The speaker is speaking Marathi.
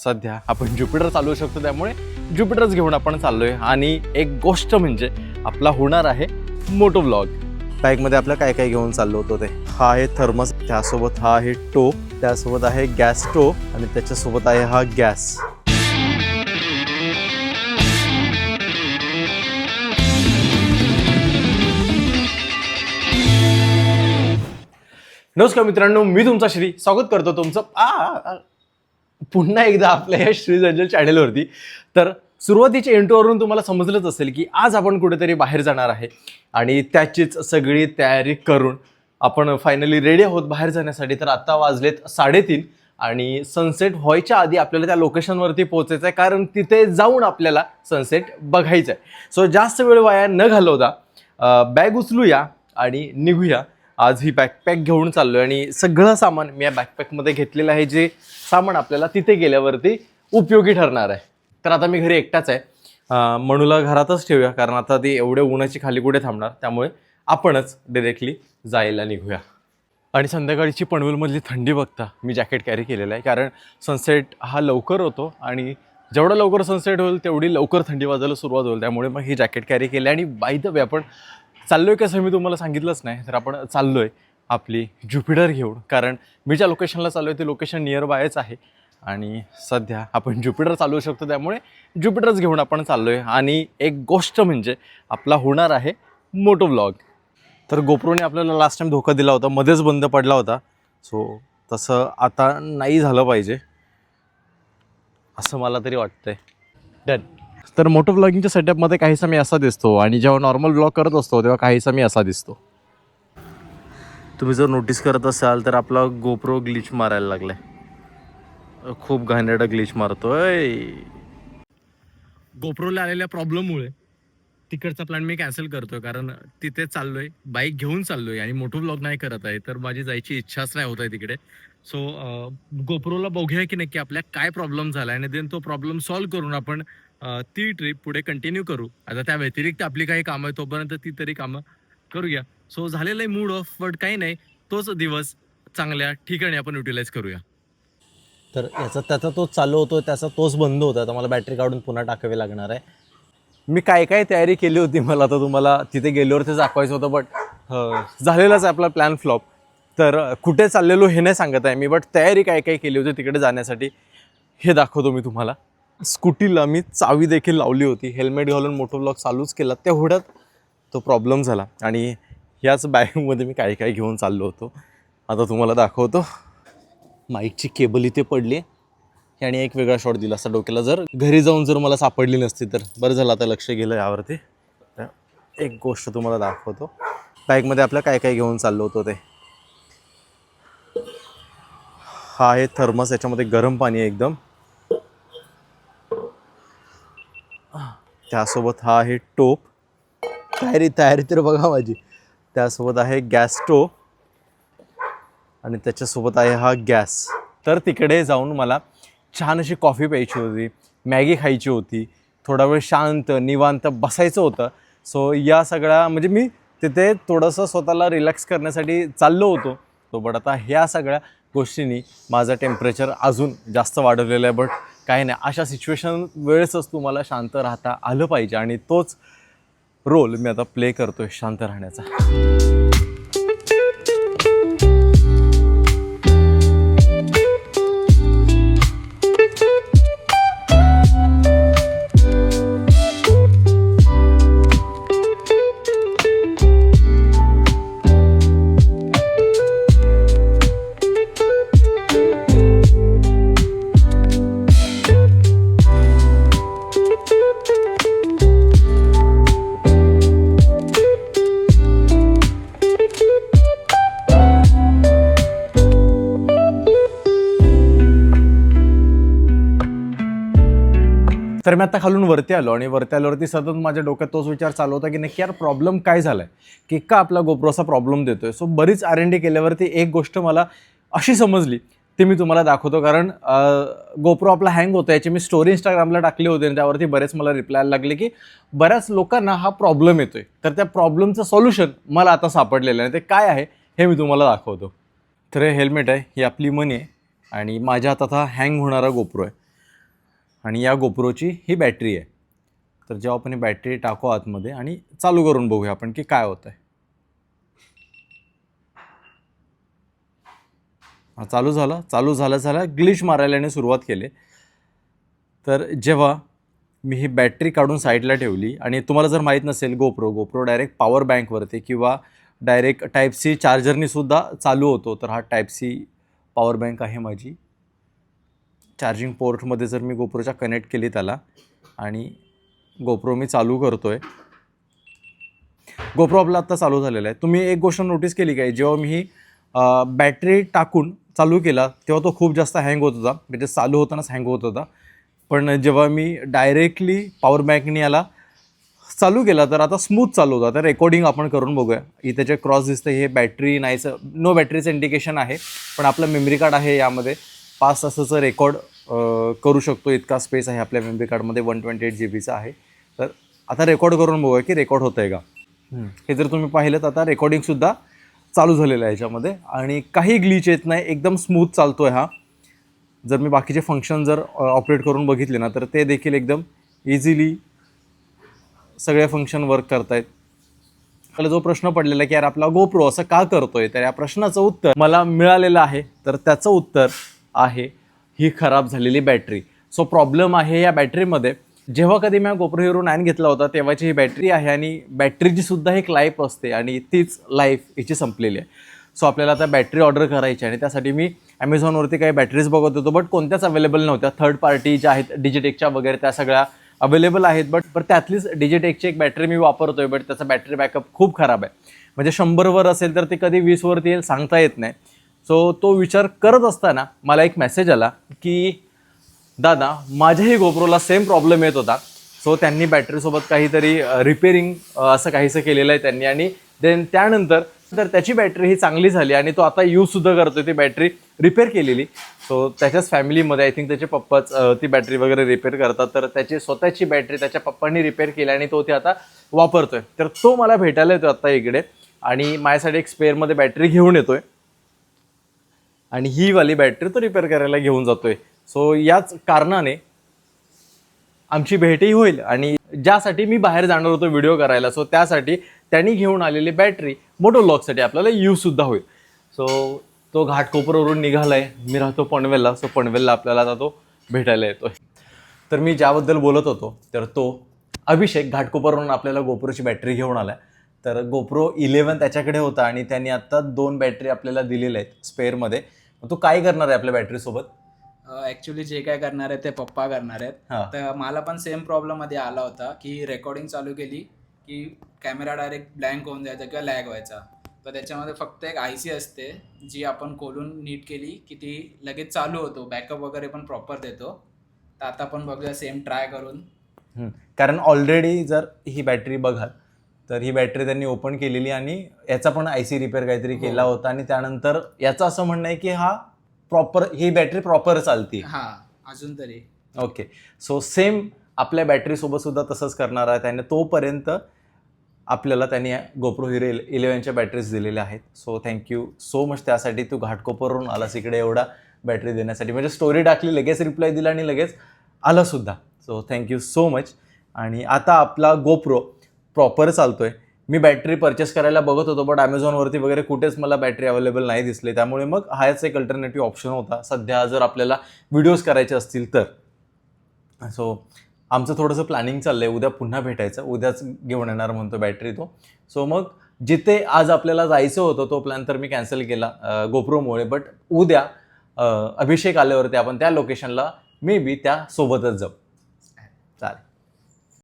सध्या आपण ज्युपिटर चालवू शकतो, त्यामुळे ज्युपिटरच घेऊन आपण चाललोय. आणि एक गोष्ट म्हणजे आपला होणार आहे मोटो व्लॉग. बॅगमध्ये आपलं काय काय घेऊन चाललो होतो ते, हा आहे थर्मस, त्यासोबत हा आहे टोप, त्यासोबत आहे गॅस स्टोव्ह आणि त्याच्यासोबत आहे हा गॅस. नमस्कार मित्रांनो, मी तुमचा श्री स्वागत करतो तुमचं पुन्हा एकदा आपल्या या श्री जंजल चॅनलवरती. तर सुरुवातीच्या इंट्रोवरून तुम्हाला समजलंच असेल की आज आपण कुठेतरी बाहेर जाणार आहे आणि त्याचीच सगळी तयारी करून आपण फायनली रेडी आहोत बाहेर जाण्यासाठी. तर आत्ता वाजलेत 3:30 आणि सनसेट व्हायच्या आधी आपल्याला त्या लोकेशनवरती पोहोचायचं आहे, कारण तिथे जाऊन आपल्याला सनसेट बघायचं आहे. सो जास्त वेळ वाया न घालवता बॅग उचलूया आणि निघूया. आज ही बॅकपॅक घेऊन चाललो आहे आणि सगळं सामान मी या बॅकपॅकमध्ये घेतलेलं आहे, जे सामान आपल्याला तिथे गेल्यावरती उपयोगी ठरणार आहे. तर आता मी घरी एकटाच आहे, मनूला घरातच ठेवूया, कारण आता ती एवढ्या उन्हाची खाली कुठे थांबणार, त्यामुळे आपणच डायरेक्टली जायला निघूया. आणि संध्याकाळची पनवेलमधली थंडी बघता मी जॅकेट कॅरी केलेलं आहे, कारण सनसेट हा लवकर होतो आणि जेवढा लवकर सनसेट होईल तेवढी लवकर थंडी वाजायला सुरुवात होईल. त्यामुळे मग ही जॅकेट कॅरी केली. आणि बाय द वे आपण चाललो आहे कसं मी तुम्हाला सांगितलंच नाही, तर आपण चाललो आहे आपली ज्युपिटर घेऊन, कारण मी ज्या लोकेशनला चाललो आहे ते लोकेशन नियर बायच आहे आणि सध्या आपण ज्युपिटर चालवू शकतो, त्यामुळे ज्युपिटरच घेऊन आपण चाललो आहे. आणि एक गोष्ट म्हणजे आपला होणार आहे मोटो व्लॉग. तर गोप्रोने आपल्याला लास्ट टाइम धोका दिला होता, मध्येच बंद पडला होता. सो तसं आता नाही झालं पाहिजे असं मला तरी वाटतंय. डन. तर मोटो व्लॉगिंगच्या सेटअपमध्ये काहीसा मी असा दिसतो आणि जेव्हा नॉर्मल व्लॉग करत असतो तेव्हा काहीसा मी असा दिसतो. तुम्ही जर नोटीस करत असाल तर आपला गोप्रो ग्लिच मारायला लागलाय, खूप घाणेरडा ग्लिच मारतोय. गोप्रोला आलेल्या प्रॉब्लेममुळे तिकडचा प्लॅन मी कॅन्सल करतोय, कारण तिथे चाललोय, बाईक घेऊन चाललोय आणि मोटो व्लॉग नाही करत आहे, तर माझी जायची इच्छाच नाही होत आहे तिकडे. सो गोप्रोला बघूया की नक्की आपल्या काय प्रॉब्लेम झाला आणि देन तो प्रॉब्लेम सॉल्व्ह करून आपण ती ट्रिप पुढे कंटिन्यू करू. आता त्या व्यतिरिक्त आपली काही कामं आहे, तोपर्यंत ती तरी कामं करूया. सो झालेलं आहे मूड ऑफ, बट काही नाही, तोच दिवस चांगल्या ठिकाणी आपण युटिलाइज करूया. तर त्याचा तोच चालू होतो, त्याचा तोच बंद होता, तर मला बॅटरी काढून पुन्हा टाकावी लागणार आहे. मी काय काय तयारी केली होती मला आता तुम्हाला तिथे गेल्यावरती दाखवायचं होतं, बट झालेलाच आहे आपला प्लॅन फ्लॉप. तर कुठे चाललेलो हे नाही सांगत आहे मी, बट तयारी काय काय केली होती तिकडे जाण्यासाठी हे दाखवतो मी तुम्हाला. स्कूटीला मी चावी देखील लावली होती, हेल्मेट घालून मोटो व्लॉग चालूच केला, तेवढ्यात तो प्रॉब्लेम झाला. आणि ह्याच बॅगमध्ये मी काय काय घेऊन चाललो होतो आता तुम्हाला दाखवतो. माईकची केबल इथे पडली आणि एक वेगळा शॉट दिला असता डोक्याला, जर घरी जाऊन जर मला सापडली नसती तर. बरं झालं आता लक्ष गेलं यावरती. तर एक गोष्ट तुम्हाला दाखवतो, बॅगमध्ये आपलं काय काय घेऊन चाललो होतो ते, हा आहे थर्मस, याच्यामध्ये गरम पाणी आहे एकदम, त्यासोबत हा आहे टोप, तयारी तर बघा माझी, त्यासोबत आहे गॅस स्टोव्ह आणि त्याच्यासोबत आहे हा गॅस. तर तिकडे जाऊन मला छान अशी कॉफी प्यायची होती, मॅगी खायची होती, थोडा वेळ शांत निवांत बसायचं होतं. सो या सगळ्या म्हणजे मी तिथे थोडंसं स्वतःला रिलॅक्स करण्यासाठी चाललो होतो. तो बट आता ह्या सगळ्या गोष्टींनी माझं टेम्परेचर अजून जास्त वाढवलेलं आहे. बट काही नाही, अशा सिच्युएशन वेळेसच तुम्हाला शांत राहता आलं पाहिजे आणि तोच रोल मी आता प्ले करतोय, शांत राहण्याचा. तर मी आता खालून वरती आलो आणि वरती आल्यावरती सतत माझ्या डोक्यात तोच विचार चालू होता की नक्की यार प्रॉब्लेम काय झाला आहे, की का आपला गोप्रोचा प्रॉब्लेम देतोय. सो बरीच R&D केल्यावरती एक गोष्ट मला अशी समजली, ते मी तुम्हाला दाखवतो. कारण गोप्रो आपला हँग होतो, याची मी स्टोरी इंस्टाग्रामला टाकली होती आणि त्यावरती बरेच मला रिप्लाय लागले की बऱ्याच लोकांना हा प्रॉब्लेम येतोय. तर त्या प्रॉब्लेमचं सोल्युशन मला आता सापडलेलं आहे, ते काय आहे हे मी तुम्हाला दाखवतो. तर हे हेल्मेट आहे, ही आपली मनी आहे आणि माझ्या हातात हा हँग होणारा गोप्रो आहे. आणि या गोप्रोची ही बॅटरी आहे. तर जेव्हा आपण ही बॅटरी टाकू आतमध्ये आणि चालू करून बघूया आपण की काय होतं आहे. चालू झालं ग्लिच मारायला सुरुवात केली. तर जेव्हा मी ही बॅटरी काढून साईडला ठेवली आणि तुम्हाला जर माहीत नसेल गोप्रो डायरेक्ट पॉवर बँकवरती किंवा डायरेक्ट टाईप सी चार्जरनीसुद्धा चालू होतो. तर हा टाईप सी पॉवर बँक आहे माझी. चार्जिंग पोर्टमध्ये जर मी गोप्रोच्या कनेक्ट केली त्याला आणि गोप्रो मी चालू करतो आहे. गोप्रो आपला आत्ता चालू झालेला आहे. तुम्ही एक गोष्ट नोटीस केली काय, जेव्हा मी ही बॅटरी टाकून चालू केला तेव्हा तो खूप जास्त हँग होत होता, म्हणजे चालू होतानाच हँग होत होता. पण जेव्हा मी डायरेक्टली पॉवर बँकनी याला चालू केला तर आता स्मूथ चालू होता. तर रेकॉर्डिंग आपण करून बघूया. इथे जे क्रॉस दिसतं हे बॅटरी नाहीचं, नो बॅटरीचं इंडिकेशन आहे. पण आपलं मेमरी कार्ड आहे, यामध्ये 5 तासाचं रेकॉर्ड करू शकतो इतका स्पेस आहे आपल्या मेमरी कार्डमध्ये. 128 GB आहे. तर आता रेकॉर्ड करून बघूया की रेकॉर्ड होतं आहे का. हे जर तुम्ही पाहिलं तर आता रेकॉर्डिंगसुद्धा चालू झालेलं आहे याच्यामध्ये आणि काही ग्लिच येत नाही, एकदम स्मूथ चालतो आहे हा. जर मी बाकीचे फंक्शन जर ऑपरेट करून बघितले ना तर ते देखील एकदम इझिली सगळे फंक्शन वर्क करतायत. मला जो प्रश्न पडलेला की यार आपला गोप्रो असं का करतोय, तर या प्रश्नाचं उत्तर मला मिळालेलं आहे. तर त्याचं उत्तर आहे ही खराब झालेली बॅटरी. सो प्रॉब्लेम आहे या बॅटरीमध्ये. जेव्हा कधी मी गोप्रो हिरो 9 घेतला होता तेव्हाची ही बॅटरी आहे आणि बॅटरीची सुद्धा एक लाईफ असते आणि तीच लाईफ हिची संपलेली आहे. सो आपल्याला आता बॅटरी ऑर्डर करायची आणि त्यासाठी मी ॲमेझॉनवरती काही बॅटरीज बघत होतो, बट कोणत्याच अवेलेबल नव्हत्या. थर्ड पार्टी ज्या आहेत डिजिटेकच्या वगैरे त्या सगळ्या अवेलेबल आहेत, बट त्यातलीच डिजिटेकची एक बॅटरी मी वापरतोय, बट त्याचा बॅटरी बॅकअप खूप खराब आहे. म्हणजे 100वर असेल तर ते कधी 20वरती येईल सांगता येत नाही. सो तो विचार करत असताना मला एक मेसेज आला की दादा माझ्याही गोप्रोला सेम प्रॉब्लेम येत होता. सो त्यांनी बॅटरीसोबत काहीतरी रिपेअरिंग असं काहीसं केलेलं आहे त्यांनी आणि देन त्यानंतर तर त्याची बॅटरी ही चांगली झाली आणि तो आता यूजसुद्धा करतो ती बॅटरी रिपेअर केलेली. सो त्याच्याच फॅमिलीमध्ये आय थिंक त्याचे पप्पाच ती बॅटरी वगैरे रिपेअर करतात. तर त्याची स्वतःची बॅटरी त्याच्या पप्पांनी रिपेअर केली आणि तो ती आता वापरतोय. तर तो मला भेटायला येतो आता इकडे आणि माझ्यासाठी एक स्पेअरमध्ये बॅटरी घेऊन येतोय आणि ही वाली बॅटरी तो रिपेअर करायला घेऊन जातोय. सो याच कारणाने आमची भेटही होईल आणि ज्यासाठी मी बाहेर जाणार होतो व्हिडिओ करायला, सो त्यासाठी त्यांनी घेऊन आलेली बॅटरी मोटो व्लॉगसाठी आपल्याला यूजसुद्धा होईल. सो तो घाटकोपरवरून निघाला आहे. मी राहतो पनवेलला. सो पनवेलला आपल्याला आता तो भेटायला येतो आहे. तर मी ज्याबद्दल बोलत होतो तर तो अभिषेक घाटकोपरवरून आपल्याला गोप्रोची बॅटरी घेऊन आला. तर गोप्रो 11 त्याच्याकडे होता आणि त्यांनी आत्ता 2 बॅटरी आपल्याला दिलेल्या आहेत स्पेअरमध्ये. तो काय करणार आहे आपल्या बॅटरीसोबत? ॲक्च्युली जे काय करणार आहे ते पप्पा करणार आहेत. तर मला पण सेम प्रॉब्लेममध्ये आला होता की रेकॉर्डिंग चालू केली की कॅमेरा डायरेक्ट ब्लँक होऊन जायचा किंवा लॅग व्हायचा. तर त्याच्यामध्ये फक्त एक IC असते जी आपण खोलून नीट केली की ती लगेच चालू होतो, बॅकअप वगैरे पण प्रॉपर देतो. तर आता आपण बघूया सेम ट्राय करून. कारण ऑलरेडी जर ही बॅटरी बघाल तर ही बॅटरी त्यांनी ओपन केलेली आणि याचा पण IC रिपेअर काहीतरी केला होता आणि त्यानंतर याचं असं म्हणणं आहे की ही बॅटरी प्रॉपर चालते. हां, अजून तरी. ओके. सो सेम आपल्या बॅटरीसोबत सुद्धा तसंच करणार आहे त्याने. तोपर्यंत आपल्याला त्यांनी गोप्रो हिरो 11च्या बॅटरीज दिलेल्या आहेत. सो थँक्यू सो मच त्यासाठी. तू घाटकोपरवरून आलास इकडे एवढा बॅटरी देण्यासाठी. म्हणजे स्टोरी टाकली, लगेच रिप्लाय दिला आणि लगेच आलासुद्धा. So thank you so much. आणि आता आपला गोप्रो प्रॉपर चालतोय. मी बॅटरी परचेस करायला बघत होतो, बट ॲमेझॉनवरती वगैरे कुठेच मला बॅटरी अवेलेबल नाही दिसले. त्यामुळे मग हाच एक अल्टरनेटिव्ह ऑप्शन होता सध्या जर आपल्याला व्हिडिओज करायचे असतील तर. सो आमचं थोडंसं प्लॅनिंग चाललं आहे उद्या पुन्हा भेटायचं. उद्याच घेऊन येणार म्हणतो बॅटरी तो. सो मग जिथे आज आपल्याला जायचं होतं तो प्लॅन तर मी कॅन्सल केला गोप्रोमुळे. बट उद्या अभिषेक आल्यावरती आपण त्या लोकेशनला मे बी त्या सोबतच जाऊ. चालेल.